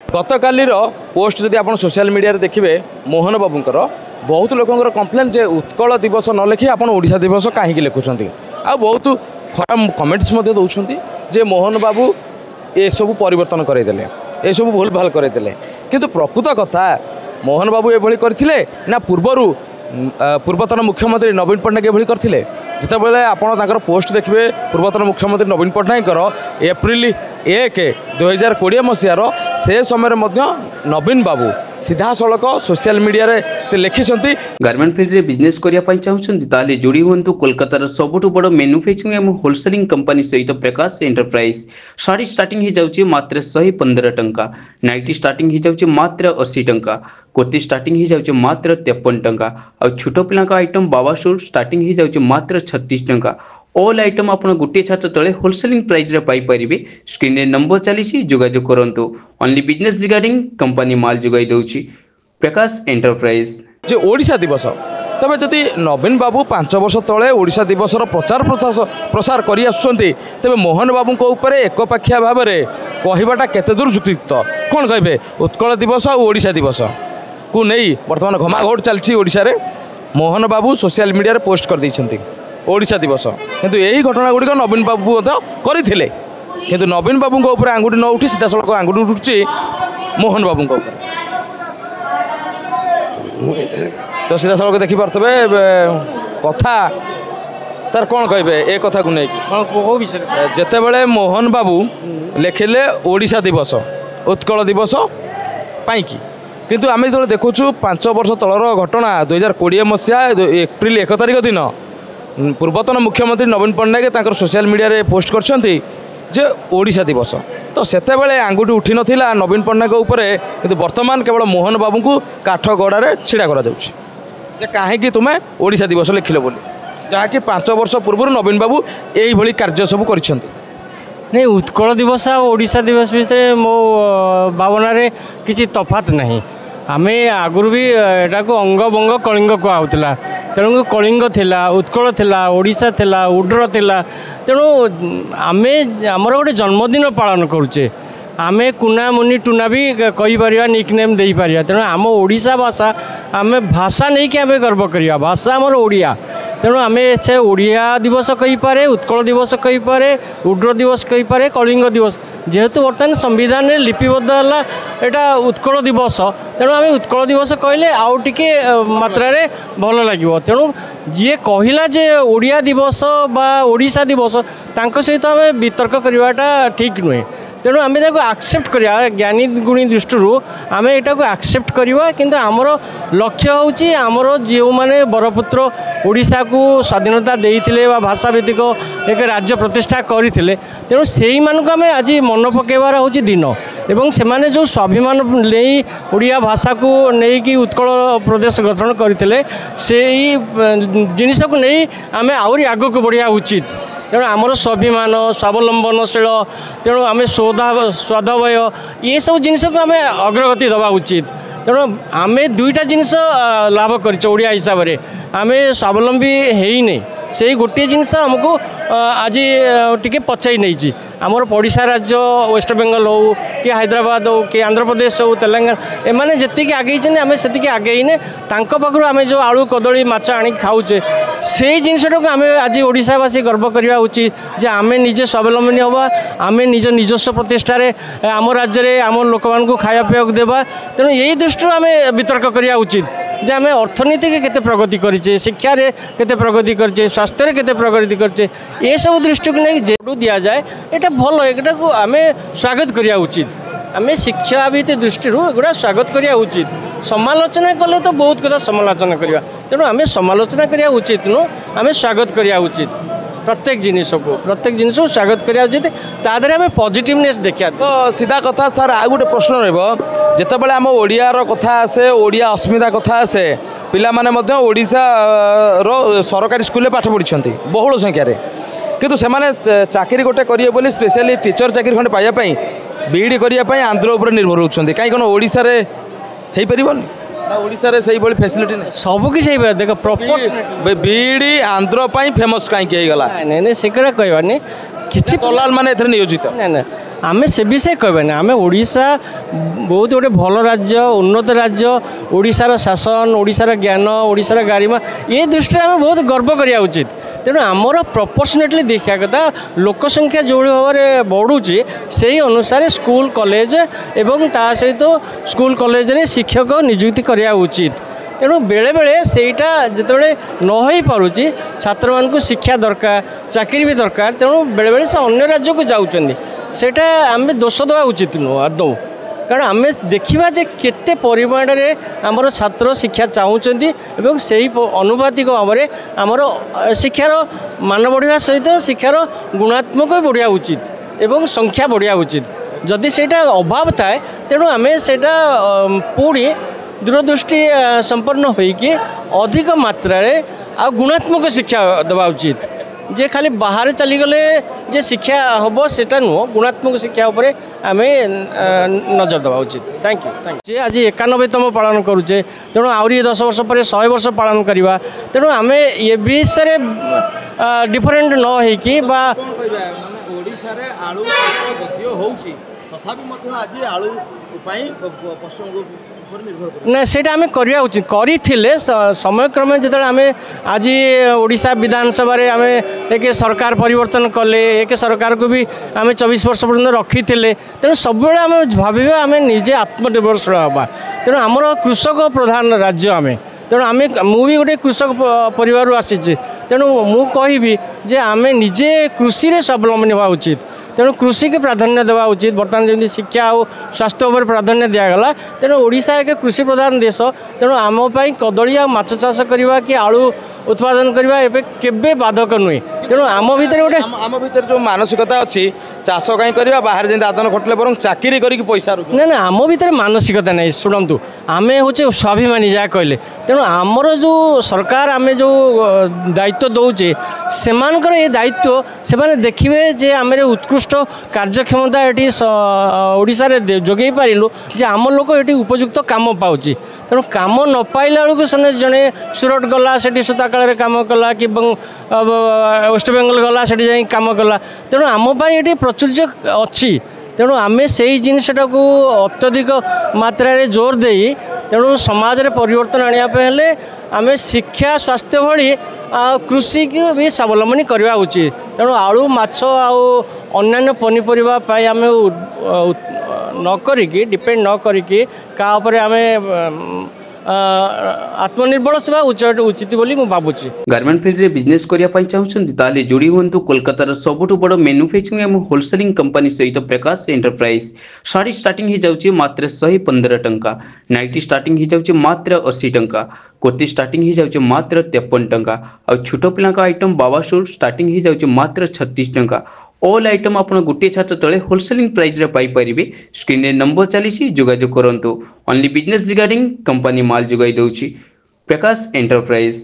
गतकालीर post जदि आप social media रे देखिए मोहन बाबूंकर बहुत लोकंर कंप्लेन जे उत्कल दिवस न लिखि आप ओडिशा दिवस कहीं लिखुंट आ बहुत खराब कमेंट्स दौरान जे मोहन बाबू ये सब परिवर्तन करदेले ये सब भूल भाल करदेले किंतु प्रकृत कथा मोहन बाबू ये करथिले ना पूर्वतन मुख्यमंत्री नवीन पट्टनायक ये करथिले जितेबाला आपड़ पोस्ट देखिए पूर्वतन मुख्यमंत्री नवीन पट्टनायक एप्रिल 1, 2020 मसीहार से समय नवीन बाबू सीधा सड़क सोशल मीडिया रे से लिखिं गारमेंट फील्ड रे बिजनेस करिया चाहूँ ताले जोड़ी हूँ कोलकातार सबुठ बड़ मैन्युफैक्चरिंग एवं होलसेलिंग कंपनी सहित प्रकाश एंटरप्राइज साड़ी स्टार्टिंग हो जाऊँगी मात्र 115 टंका, नाइटी स्टार्टिंग हो जाऊँगी मात्र 80 टंका, कुर्ती स्टार्टिंग हो जाऊँगी मात्र 53 टंका और छोट पिला आइटम बाबा सूट स्टार्टिंग हो जाऊँगी मात्र 36 टंका। ऑल आइटम आप गोटे छात तले होलसेलिंग प्राइस रे पाई परिबे। स्क्रीन रे नंबर चली जोगाजोग करंतु। ओनली बिजनेस रिगार्डिंग कंपनी माल जोगाई दउची प्रकाश एंटरप्राइज। जे ओडिशा दिवस तबे जदि नवीन बाबू 5 वर्ष तले ओडिशा दिवसर प्रसार करि आछुंती तबे मोहन बाबू को ऊपर एकपाखिया भाव में कहवाटा केते दूर युक्तियुक्त कौन कहे उत्कल दिवस और ओडिशा दिवस को नहीं बर्तमान घमाघोट चलती ओडिशा रे। मोहन बाबू सोशल मीडिया रे पोस्ट कर दैछंती ओडिशा दिवस किंतु यही घटना गुड़िक नवीन बाबू करते किंतु नवीन बाबू ऊपर आंगुठी न उठी सीधा सड़क आंगुठी उठुची मोहन बाबू तो सीधा सड़क देखिपे कथा सर कौन कहे ए कथा को लेकिन जिते बड़े मोहन बाबू लिखिले ओडिशा दिवस उत्कल दिवस पाई किंतु आम जो देखुचु 5 वर्ष तलर घटना 2020 मसीहा एप्रिल 1 तारिख दिन पूर्वतन मुख्यमंत्री नवीन पट्टनायक सोशल मीडिया रे पोस्ट करछंती जे ओडिशा दिवस तो सेतेबेले आंगुठी उठी नथिला नवीन पट्टनायक ऊपर किंतु वर्तमान केवल मोहन बाबू को काठ गड़ारे छिड़ा करा जाउछि जे काहेकि तुमे ओडिशा दिवस लिखिल बोली जहाँकि 5 वर्ष पूर्व नवीन बाबू यही भली कार्य सब करिसंती। नहीं उत्कल दिवस और ओडिशा दिवस भितर मो भावना रे किसी तफात नहीं। आमे आगुरी भी एटा को अंग बंग कलिंग कहला तेणु कलिंग थिला उत्कल थिला ओडिशा थिला उड्र थिला तेणु आमे आमर गोटे जन्मदिन पालन करुचे आमे कुना मुनि टुना भी कहीपर निकनेम दे पार तेणु आम ओडिशा भाषा आमे भाषा नहीं कि आमे गर्व करिया भाषा आमर ओडिया तेणु आमे से ओडिया दिवस कहीपे उत्कल दिवस कहीपे उड्र दिवस कहीपे कलिंग दिवस जेहेतु बर्तमान संविधान में लिपिबद्ध है यहाँ उत्कल दिवस तेणु आम उत्कल दिवस कहले आउ टिके मात्रा रे भल लगे तेणु जी कहला जे ओडिया दिवस बा ओडिशा दिवस तांको सहित आम वितर्क करवाटा ठीक नुहे तेणु आम एक्सेप्ट करिया ज्ञानी गुणी दृष्टि आम यहाँ को एक्सेप्ट करवा किंतु आमर लक्ष्य होची आमर जो माने बरपुत्र ओडिशा को स्वाधीनता देइथिले बा भाषा भित्तिक एक राज्य प्रतिष्ठा करथिले तेणु सेही मानक आम आज मन पकेबार होची दिन एवं सेमाने जो स्वाभिमान नहीं ओडिया भाषा को नहीं कि उत्कल प्रदेश गठन करथिले सेही जिनिस को नहीं आम आउरी आगो को बढ़िया उचित तेणु आमर स्वाभिमान स्वावलंबनशील तेणु आम स्वाधवय ये सब जिनिस को आम अग्रगति दवा उचित तेणु आम दुईटा जिनिस लाभ कर ओडिया हिसाब से आम स्वावलंबी है से गोटे जिनस आमको आज टिके पचाई नहीं आमर पड़िशा राज्य वेस्ट बेंगल हो कि हैदराबाद हो कि आंध्र प्रदेश हो तेलंगाना एमाने जतिक आगे आम से आगे पाखु आम जो आलू कदली माछ आनी खाऊे से जिनटा को आम आज ओडिशावासी गर्व करवा उचित जे आम निजे स्वावलंबी हवा आम निज निजस्व प्रतिष्ठार आम राज्य में आम लोक मान खाया पीवा देवा तेणु यही दृष्टि आम वितर्क करवा उचित जे आम अर्थनीति के केते प्रगति करिचे शिक्षा रे केते प्रगति करिचे स्वास्थ्य रे केते प्रगति करिचे ये सब दृष्टि को नहीं जेडू दिया जाए एटा भल एटा को आम स्वागत करिया उचित आम शिक्षाविद दृष्टि एगुड़ा स्वागत करिया उचित समालोचना कले तो बहुत कथा समालोचना करिया तेणु आम समालोचना करिया उचित नु आम स्वागत करिया उचित प्रत्येक जिनिस को स्वागत करिया उचित तादरे आम पॉजिटिवनेस देखिया तो सीधा कथा सर आ गोटे प्रश्न रहिबो जेतेबेले आम ओडियार कथा आसे ओडिया अस्मिता कथा आसे पिला माने मध्य ओडिशा रो सरकारी स्कूल में पाठ पढ़िछंती बहुल संख्या रे किंतु सेमाने चाकरी गोटे करिए बोली स्पेशली टीचर चाकरी खंडे पाइबा पई बीईडी करिया पई आंध्र उपर निर्भर होउछंती काई कोन ओडिशा रे हेई परिबोनी ओडिशा रे सही बड़ी फैसिलिटी नहीं सब किसी देख प्रॉपर बीईडी आंध्र पाई फेमस कहीं गला नहीं नहीं से कहबानी କିଛି ଦଲାଲ ମାନେ ଏଥିରେ ନିୟୋଜିତ। ନା ନା ଆମେ ସେ ବିଷୟ କହିବାନି। ଆମେ ଓଡ଼ିଶା ବହୁତ ଗୋଟେ ଭଲ ରାଜ୍ୟ, ଉନ୍ନତ ରାଜ୍ୟ, ଓଡ଼ିଶାର ଶାସନ, ଓଡ଼ିଶାର ଜ୍ଞାନ, ଓଡ଼ିଶାର ଗାରିମା, ଏ ଦୃଷ୍ଟିରେ ଆମେ ବହୁତ ଗର୍ବ କରିବା ଉଚିତ। ତେଣୁ ଆମର ପ୍ରପୋର୍ସନେଟଲି ଦେଖିବା କଥା, ଲୋକ ସଂଖ୍ୟା ଯେଉଁଭଳି ଭାବରେ ବଢ଼ୁଛି ସେହି ଅନୁସାରେ ସ୍କୁଲ କଲେଜ ଏବଂ ତା ସହିତ ସ୍କୁଲ କଲେଜରେ ଶିକ୍ଷକ ନିଯୁକ୍ତି କରିବା ଉଚିତ। ତେଣୁ ବେଳେବେଳେ ସେଇଟା ଯେତେବେଳେ ନ ହୋଇପାରୁଛି, ଛାତ୍ରମାନଙ୍କୁ ଶିକ୍ଷା ଦରକାର, ଚାକିରି ବି ଦରକାର, ତେଣୁ ବେଳେବେଳେ ସେ ଅନ୍ୟ ରାଜ୍ୟକୁ ଯାଉଛନ୍ତି। ସେଇଟା ଆମେ ଦୋଷ ଦେବା ଉଚିତ ନୁହଁ ଆଦୌ। କାରଣ ଆମେ ଦେଖିବା ଯେ କେତେ ପରିମାଣରେ ଆମର ଛାତ୍ର ଶିକ୍ଷା ଚାହୁଁଛନ୍ତି ଏବଂ ସେହି ଅନୁପାତିକ ଭାବରେ ଆମର ଶିକ୍ଷାର ମାନ ବଢ଼ିବା ସହିତ ଶିକ୍ଷାର ଗୁଣାତ୍ମକ ବଢ଼ିବା ଉଚିତ ଏବଂ ସଂଖ୍ୟା ବଢ଼ିବା ଉଚିତ। ଯଦି ସେଇଟା ଅଭାବ ଥାଏ, ତେଣୁ ଆମେ ସେଇଟା ପୁଣି ଦୂରଦୃଷ୍ଟି ସମ୍ପନ୍ନ ହୋଇକି ଅଧିକ ମାତ୍ରାରେ ଆଉ ଗୁଣାତ୍ମକ ଶିକ୍ଷା ଦେବା ଉଚିତ। ଯେ ଖାଲି ବାହାରେ ଚାଲିଗଲେ ଯେ ଶିକ୍ଷା ହେବ ସେଟା ନୁହଁ, ଗୁଣାତ୍ମକ ଶିକ୍ଷା ଉପରେ ଆମେ ନଜର ଦେବା ଉଚିତ। Thank you. ଯେ ଆଜି 91ତମ ପାଳନ କରୁଛେ, ତେଣୁ ଆହୁରି 10 ବର୍ଷ ପରେ 100 ବର୍ଷ ପାଳନ କରିବା। ତେଣୁ ଆମେ ଏ ବିଷୟରେ ଡିଫରେଣ୍ଟ ନ ହେଇକି ବା ଓଡ଼ିଶାରେ ଆଳୁ ଯଦିଓ ହେଉଛି ତଥାପି ମଧ୍ୟ ଆଜି ଆଳୁ ପାଇଁ ପଶ୍ଚିମବଙ୍ଗ ନା ସେଇଟା ଆମେ କରିବା ଉଚିତ। କରିଥିଲେ ସମୟକ୍ରମେ ଯେତେବେଳେ ଆମେ ଆଜି ଓଡ଼ିଶା ବିଧାନସଭାରେ ଆମେ ଏକ ସରକାର ପରିବର୍ତ୍ତନ କଲେ, ଏକ ସରକାରକୁ ବି ଆମେ 24 ବର୍ଷ ପର୍ଯ୍ୟନ୍ତ ରଖିଥିଲେ। ତେଣୁ ସବୁବେଳେ ଆମେ ଭାବିବା ଆମେ ନିଜେ ଆତ୍ମନିର୍ଭରଶୀଳ ହେବା। ତେଣୁ ଆମର କୃଷକ ପ୍ରଧାନ ରାଜ୍ୟ ଆମେ। ତେଣୁ ମୁଁ ବି ଗୋଟେ କୃଷକ ପରିବାରରୁ ଆସିଛି। ତେଣୁ ମୁଁ କହିବି ଯେ ଆମେ ନିଜେ କୃଷିରେ ସ୍ୱାବଲମ୍ବୀ ହେବା ଉଚିତ। ତେଣୁ କୃଷିକୁ ପ୍ରାଧାନ୍ୟ ଦେବା ଉଚିତ। ବର୍ତ୍ତମାନ ଯେମିତି ଶିକ୍ଷା ଆଉ ସ୍ୱାସ୍ଥ୍ୟ ଉପରେ ପ୍ରାଧାନ୍ୟ ଦିଆଗଲା, ତେଣୁ ଓଡ଼ିଶା ଏକ କୃଷି ପ୍ରଧାନ ଦେଶ। ତେଣୁ ଆମ ପାଇଁ କଦଳୀ ଆଉ ମାଛ ଚାଷ କରିବା କି ଆଳୁ ଉତ୍ପାଦନ କରିବା ଏବେ କେବେ ବାଧକ ନୁହେଁ। ତେଣୁ ଆମ ଭିତରେ ଗୋଟେ ଆମ ଭିତରେ ଯେଉଁ ମାନସିକତା ଅଛି, ଚାଷ କାହିଁ କରିବା, ବାହାରେ ଯେମିତି ଆଦାନ ଖଟିଲେ ବରଂ ଚାକିରି କରିକି ପଇସା ରୋଜଗାର। ନା ନା ଆମ ଭିତରେ ମାନସିକତା ନାହିଁ। ଶୁଣନ୍ତୁ, ଆମେ ହେଉଛି ସ୍ୱାଭିମାନୀ ଯାହା କହିଲେ। ତେଣୁ ଆମର ଯେଉଁ ସରକାର ଆମେ ଯେଉଁ ଦାୟିତ୍ୱ ଦେଉଛେ, ସେମାନଙ୍କର ଏ ଦାୟିତ୍ୱ ସେମାନେ ଦେଖିବେ ଯେ ଆମର ଉତ୍କୃଷ୍ଟ କାର୍ଯ୍ୟକ୍ଷମତା ଏଠି ଓଡ଼ିଶାରେ ଯୋଗାଇ ପାରିଲୁ, ଯେ ଆମ ଲୋକ ଏଠି ଉପଯୁକ୍ତ କାମ ପାଉଛି। ତେଣୁ କାମ ନ ପାଇଲା ବେଳକୁ ସେମାନେ ଜଣେ ସୁରଟ ଗଲା, ସେଠି ସୂତାକାଳରେ କାମ କଲା, କି ୱେଷ୍ଟବେଙ୍ଗଲ ଗଲା, ସେଠି ଯାଇ କାମ କଲା। ତେଣୁ ଆମ ପାଇଁ ଏଠି ପ୍ରାଚୁର୍ଯ୍ୟ ଅଛି। ତେଣୁ ଆମେ ସେଇ ଜିନିଷଟାକୁ ଅତ୍ୟଧିକ ମାତ୍ରାରେ ଜୋର ଦେଇ, ତେଣୁ ସମାଜରେ ପରିବର୍ତ୍ତନ ଆଣିବା ପାଇଁ ହେଲେ ଆମେ ଶିକ୍ଷା, ସ୍ୱାସ୍ଥ୍ୟ ଭଳି କୃଷିକୁ ବି ସ୍ୱାବଲମ୍ବୀ କରିବା ଉଚିତ। ତେଣୁ ଆଳୁ, ମାଛ ଆଉ ଅନ୍ୟାନ୍ୟ ପନିପରିବା ପାଇଁ ଆମେ ନ କରିକି, ଡିପେଣ୍ଡ ନ କରିକି କାହା ଉପରେ ଆମେ आत्मनिर्भर सेवा उचित बोली मु भाबुची। गारमेंट फील्ड रे बिजनेस करिया पई चाहुछन्ती ताले जोडी हुंतु कोलकातार सबुठु बड़ मैन्युफैक्चरिंग एवं होलसेलिंग कंपनी सहित प्रकाश एंटरप्राइज। साड़ी स्टार्टिंग ही जाउची मात्र 115 टंका, नाइटी स्टार्टिंग ही जाउची मात्र 80 टंका, कुर्ती स्टार्टिंग ही जाउची मात्र 53 टंका और छोटो पिला का आइटम बाबा सूट स्टार्टिंग ही जाउची मात्र 36 टंका। ऑल आइटम आपण गोटे छात तले होलसेलिंग प्राइस रे पाई परिबे। स्क्रीन रे नंबर चलीसी, जोगाजोग करंतु। ओनली बिजनेस रिगार्डिंग कंपनी माल जोगाई दउची प्रकाश एंटरप्राइज।